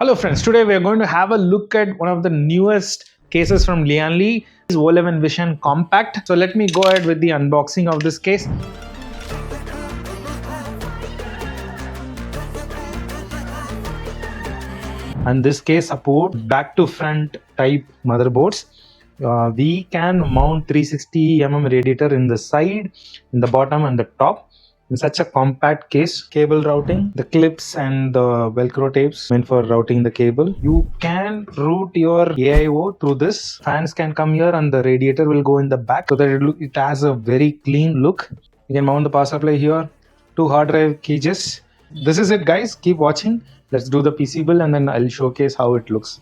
Hello friends, today we are going to have a look at one of the newest cases from Lianli, O11 Vision Compact. So let me go ahead with the unboxing of this case. And this case supports back to front type motherboards. We can mount 360 radiator in the side, in the bottom and the top. In such a compact case, cable routing, the clips and the velcro tapes meant for routing the cable. You can route your AIO through this. Fans can come here and the radiator will go in the back so that it has a very clean look. You can mount the power supply here, two hard drive cages. This is it guys, keep watching. Let's do the PC build and then I'll showcase how it looks.